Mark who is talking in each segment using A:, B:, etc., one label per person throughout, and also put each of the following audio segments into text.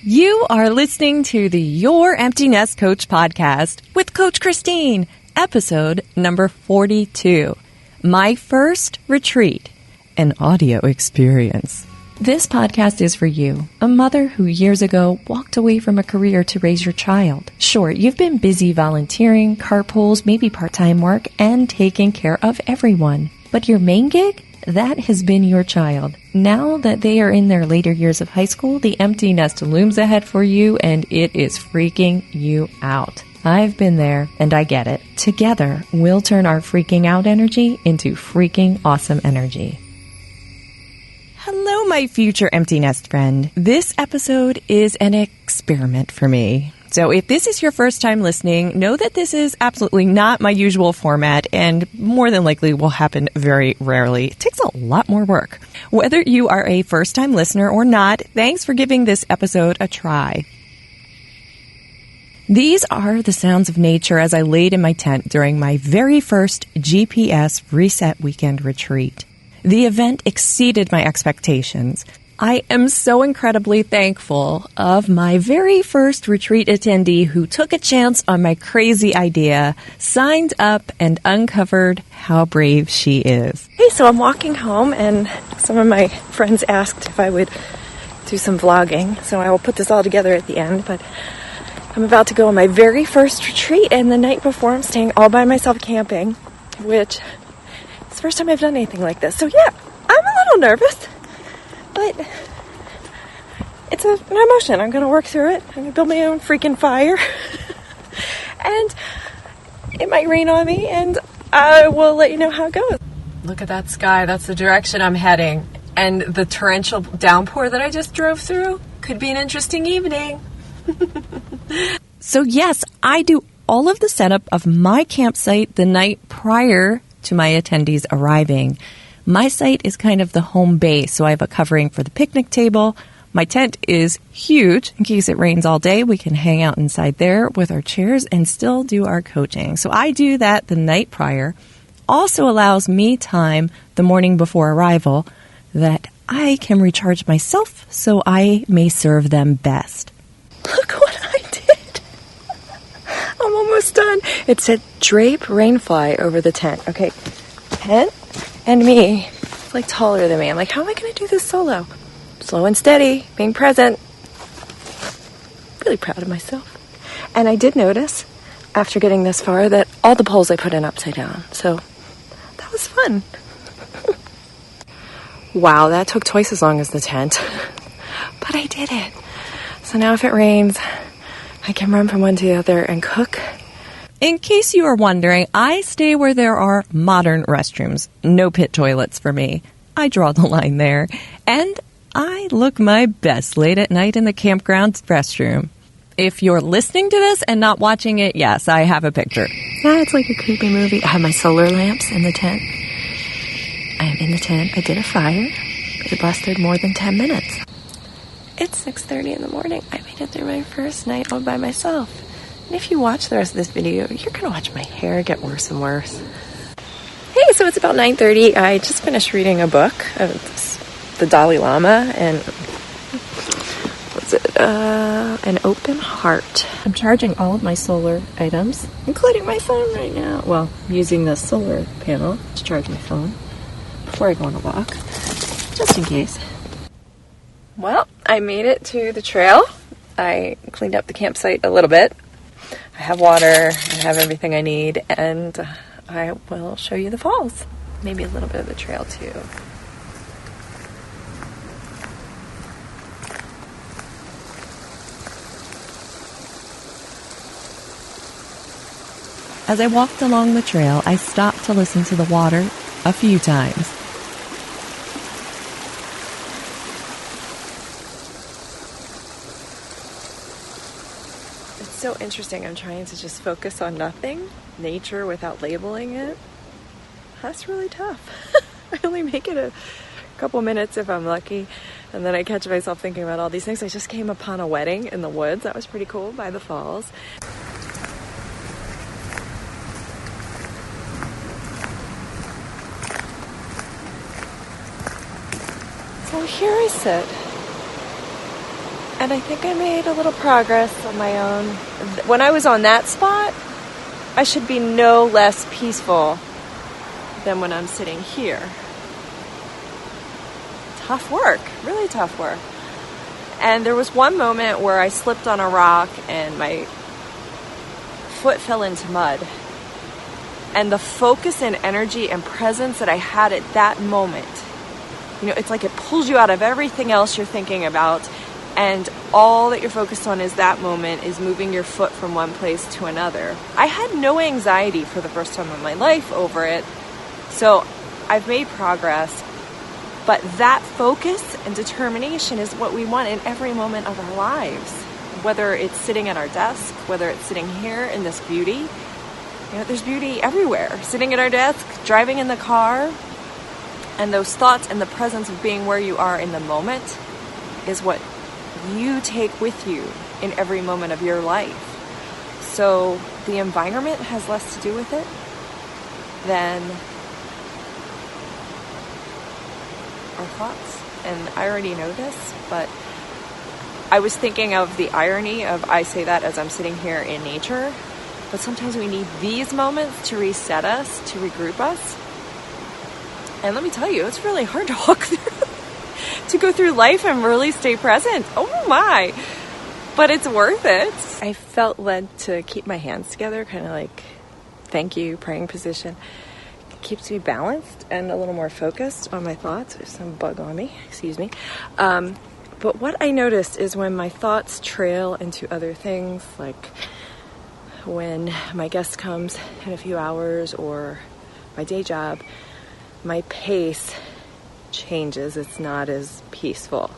A: You are listening to the Your Empty Nest Coach podcast with Coach Christine, episode number 42. My first retreat, an audio experience. This podcast is for you, a mother who years ago walked away from a career to raise your child. Sure, you've been busy volunteering, carpools, maybe part-time work, and taking care of everyone. But your main gig? That has been your child. Now that they are in their later years of high school, the empty nest looms ahead for you, and it is freaking you out. I've been there, and I get it. Together, we'll turn our freaking out energy into freaking awesome energy. Hello, my future empty nest friend. This episode is an experiment for me. So if this is your first time listening, know that this is absolutely not my usual format and more than likely will happen very rarely. It takes a lot more work. Whether you are a first-time listener or not, thanks for giving this episode a try. These are the sounds of nature as I laid in my tent during my very first GPS Reset Weekend retreat. The event exceeded my expectations. I am so incredibly thankful of my very first retreat attendee who took a chance on my crazy idea, signed up, and uncovered how brave she is. Hey, so I'm walking home, and some of my friends asked if I would do some vlogging, so I will put this all together at the end, but I'm about to go on my very first retreat, and the night before I'm staying all by myself camping, which is the first time I've done anything like this. So yeah, I'm a little nervous. But it's an emotion. I'm going to work through it. I'm going to build my own freaking fire. And it might rain on me, and I will let you know how it goes.
B: Look at that sky. That's the direction I'm heading. And the torrential downpour that I just drove through could be an interesting evening.
A: So yes, I do all of the setup of my campsite the night prior to my attendees arriving. My site is kind of the home base, so I have a covering for the picnic table. My tent is huge. In case it rains all day, we can hang out inside there with our chairs and still do our coaching. So I do that the night prior. Also allows me time the morning before arrival that I can recharge myself so I may serve them best. Look what I did. I'm almost done. It said drape rainfly over the tent. Okay, tent. And me, it's like taller than me. I'm like, how am I going to do this solo? Slow and steady, being present. Really proud of myself. And I did notice, after getting this far, that all the poles I put in upside down. So that was fun. Wow, that took twice as long as the tent. But I did it. So now if it rains, I can run from one to the other and cook. In case you are wondering, I stay where there are modern restrooms. No pit toilets for me. I draw the line there. And I look my best late at night in the campground's restroom. If you're listening to this and not watching it, yes, I have a picture. Yeah, it's like a creepy movie. I have my solar lamps in the tent. I am in the tent. I did a fire. It lasted more than 10 minutes. It's 6:30 in the morning. I made it through my first night all by myself. And if you watch the rest of this video, you're going to watch my hair get worse and worse. Hey, so it's about 9:30. I just finished reading a book. It's the Dalai Lama and what's it? An Open Heart. I'm charging all of my solar items, including my phone right now. Well, I'm using the solar panel to charge my phone before I go on a walk, just in case. Well, I made it to the trail. I cleaned up the campsite a little bit. I have water, I have everything I need, and I will show you the falls. Maybe a little bit of the trail too. As I walked along the trail, I stopped to listen to the water a few times. So interesting. I'm trying to just focus on nothing, nature without labeling it. That's really tough. I only make it a couple minutes if I'm lucky, and then I catch myself thinking about all these things. I just came upon a wedding in the woods. That was pretty cool by the falls. So here I sit And I think I made a little progress on my own. When I was on that spot, I should be no less peaceful than when I'm sitting here. Tough work, really tough work. And there was one moment where I slipped on a rock and my foot fell into mud. And the focus and energy and presence that I had at that moment, it's like it pulls you out of everything else you're thinking about, and all that you're focused on is that moment, is moving your foot from one place to another. I had no anxiety for the first time in my life over it, so I've made progress. But that focus and determination is what we want in every moment of our lives. Whether it's sitting at our desk, whether it's sitting here in this beauty. There's beauty everywhere. Sitting at our desk, driving in the car, and those thoughts and the presence of being where you are in the moment is what you take with you in every moment of your life. So the environment has less to do with it than our thoughts. And I already know this, but I was thinking of the irony of I say that as I'm sitting here in nature, but sometimes we need these moments to reset us, to regroup us. And let me tell you, it's really hard to walk through, to go through life and really stay present. Oh my! But it's worth it. I felt led to keep my hands together, kind of like thank you, praying position. Keeps me balanced and a little more focused on my thoughts. There's some bug on me, excuse me. But what I noticed is when my thoughts trail into other things, like when my guest comes in a few hours or my day job, my pace changes. It's not as peaceful.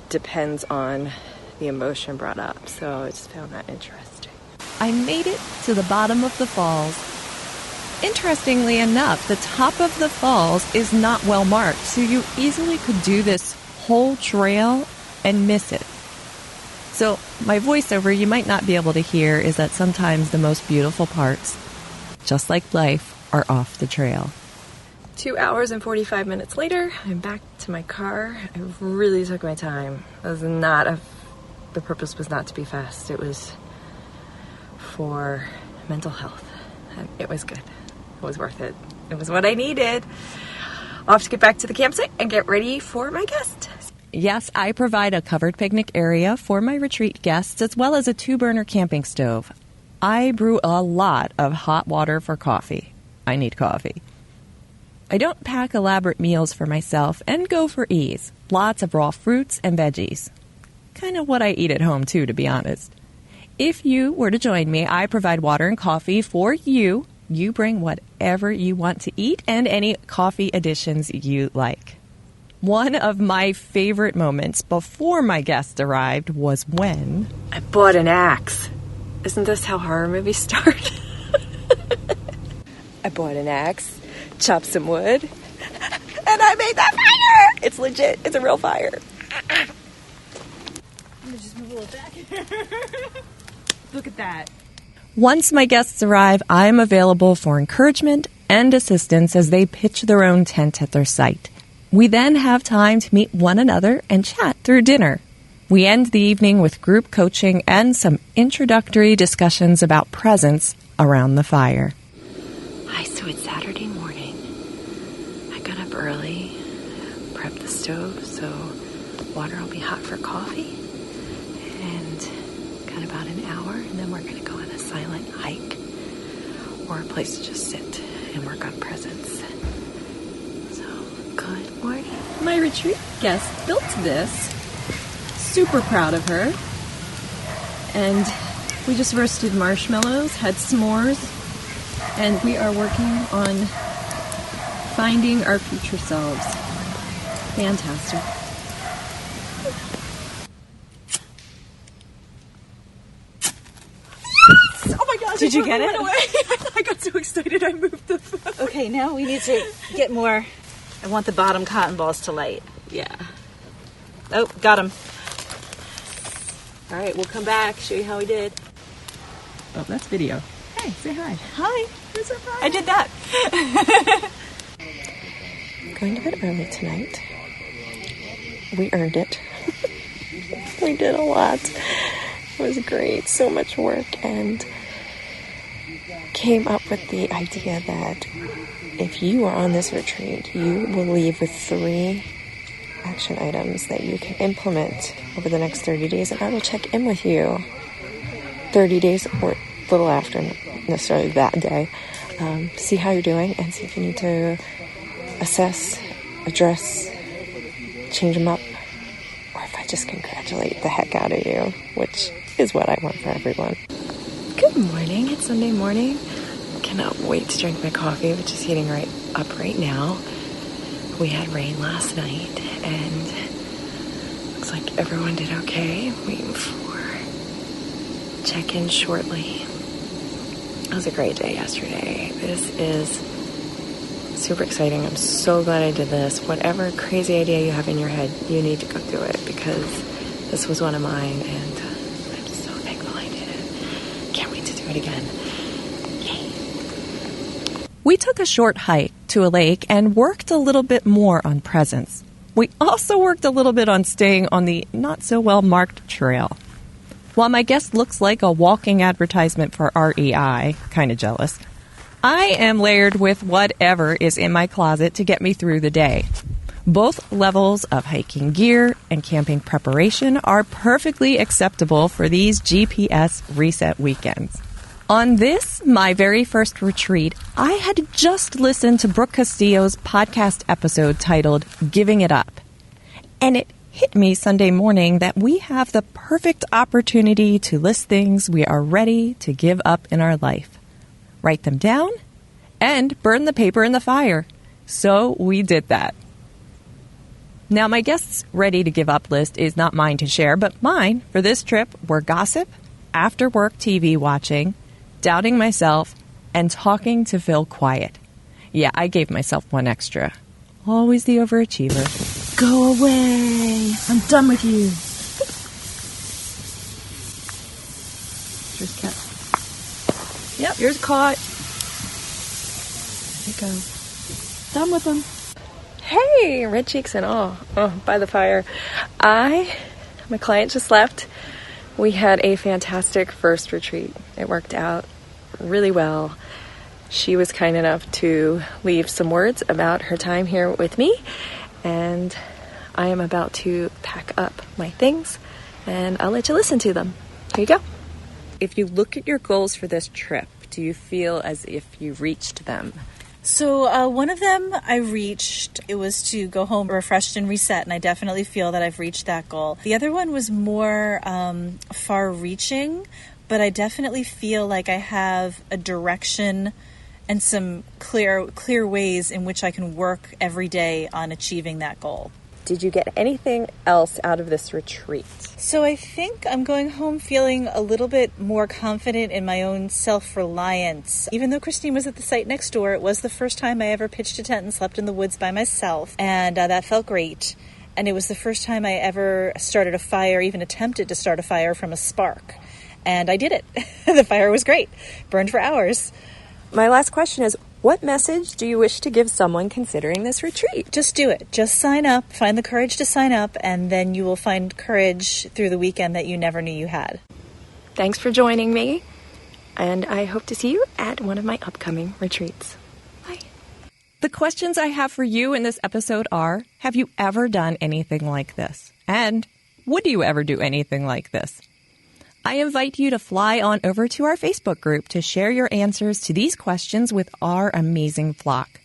A: Depends on the emotion brought up. So I just found that interesting.
C: I made it to the bottom of the falls. Interestingly enough, the top of the falls is not well marked, so you easily could do this whole trail and miss it. So my voiceover you might not be able to hear is that sometimes the most beautiful parts, just like life, are off the trail.
A: 2 hours and 45 minutes later, I'm back to my car. I really took my time. The purpose was not to be fast. It was for mental health. And it was good. It was worth it. It was what I needed. I'll have to get back to the campsite and get ready for my guest.
C: Yes, I provide a covered picnic area for my retreat guests as well as a 2-burner camping stove. I brew a lot of hot water for coffee. I need coffee. I don't pack elaborate meals for myself and go for ease. Lots of raw fruits and veggies. Kind of what I eat at home too, to be honest. If you were to join me, I provide water and coffee for you. You bring whatever you want to eat and any coffee additions you like. One of my favorite moments before my guest arrived was when
A: I bought an axe. Isn't this how horror movies start? I bought an axe, chopped some wood, and I made that fire! It's legit. It's a real fire.
D: Let me just move a little back. Look at that.
C: Once my guests arrive, I am available for encouragement and assistance as they pitch their own tent at their site. We then have time to meet one another and chat through dinner. We end the evening with group coaching and some introductory discussions about presence around the fire.
A: Hi, so it's Saturday morning. I got up early, prepped the stove so water will be hot for coffee, and got about an hour, and then we're going to go on a silent hike or a place to just sit and work on presence. So, good morning.
C: My retreat guest built this. Super proud of her. And we just roasted marshmallows, had s'mores, and we are working on finding our future selves. Fantastic.
D: Oh my gosh!
B: Did you get it?
D: I got so excited I moved the phone.
B: Okay, now we need to get more. I want the bottom cotton balls to light.
A: Yeah.
B: Oh, got them.
A: All right, we'll come back, show you how we did.
C: Oh, that's video. Hey, say hi.
B: Hi.
A: I did that. Going to bed early tonight. We earned it. We did a lot. It was great. So much work, and came up with the idea that if you are on this retreat, you will leave with 3 action items that you can implement over the next 30 days, and I will check in with you 30 days or a little after, not necessarily that day, see how you're doing and see if you need to assess, address, change them up, or if I just congratulate the heck out of you, which is what I want for everyone. Good morning. It's Sunday morning. Cannot wait to drink my coffee, which is heating up right now. We had rain last night, and looks like everyone did okay. Waiting for check-in shortly. It was a great day yesterday. This is super exciting. I'm so glad I did this. Whatever crazy idea you have in your head, you need to go do it, because this was one of mine, and I'm so thankful I did it. Can't wait to do it again. Yay.
C: We took a short hike to a lake and worked a little bit more on presence. We also worked a little bit on staying on the not-so-well-marked trail. While my guest looks like a walking advertisement for REI, kind of jealous, I am layered with whatever is in my closet to get me through the day. Both levels of hiking gear and camping preparation are perfectly acceptable for these GPS reset weekends. On this, my very first retreat, I had just listened to Brooke Castillo's podcast episode titled Giving It Up. And it hit me Sunday morning that we have the perfect opportunity to list things we are ready to give up in our life. Write them down and burn the paper in the fire. So we did that. Now, my guest's ready to give up list is not mine to share, but mine for this trip were gossip, after work TV watching, doubting myself, and talking to Phil quiet. Yeah, I gave myself one extra. Always the overachiever.
D: Go away. I'm done with you.
A: Here's cat. Yep, yours caught. There you go.
D: Done with them.
A: Hey, red cheeks and all. Oh, by the fire. My client just left. We had a fantastic first retreat. It worked out really well. She was kind enough to leave some words about her time here with me, and I am about to pack up my things, and I'll let you listen to them. Here you go. If you look at your goals for this trip, do you feel as if you reached them?
D: So one of them I reached. It was to go home refreshed and reset, and I definitely feel that I've reached that goal. The other one was more far-reaching, but I definitely feel like I have a direction and some clear ways in which I can work every day on achieving that goal.
A: Did you get anything else out of this retreat?
D: So I think I'm going home feeling a little bit more confident in my own self-reliance. Even though Christine was at the site next door, it was the first time I ever pitched a tent and slept in the woods by myself, and that felt great. And it was the first time I ever started a fire, even attempted to start a fire from a spark. And I did it. The fire was great. Burned for hours.
A: My last question is, what message do you wish to give someone considering this retreat?
D: Just do it. Just sign up. Find the courage to sign up, and then you will find courage through the weekend that you never knew you had.
A: Thanks for joining me, and I hope to see you at one of my upcoming retreats. Bye.
C: The questions I have for you in this episode are, have you ever done anything like this? And would you ever do anything like this? I invite you to fly on over to our Facebook group to share your answers to these questions with our amazing flock.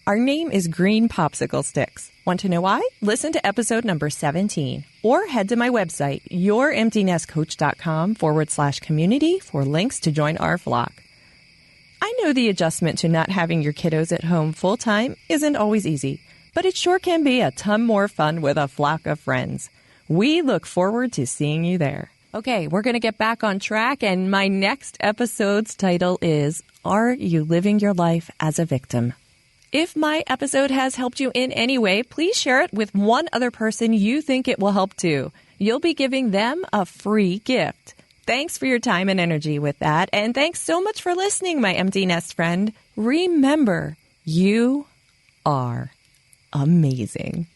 C: Our name is Green Popsicle Sticks. Want to know why? Listen to episode number 17 or head to my website, youremptynestcoach.com/community for links to join our flock. I know the adjustment to not having your kiddos at home full time isn't always easy, but it sure can be a ton more fun with a flock of friends. We look forward to seeing you there. Okay, we're going to get back on track, and my next episode's title is, Are You Living Your Life as a Victim? If my episode has helped you in any way, please share it with one other person you think it will help too. You'll be giving them a free gift. Thanks for your time and energy with that, and thanks so much for listening, my empty nest friend. Remember, you are amazing.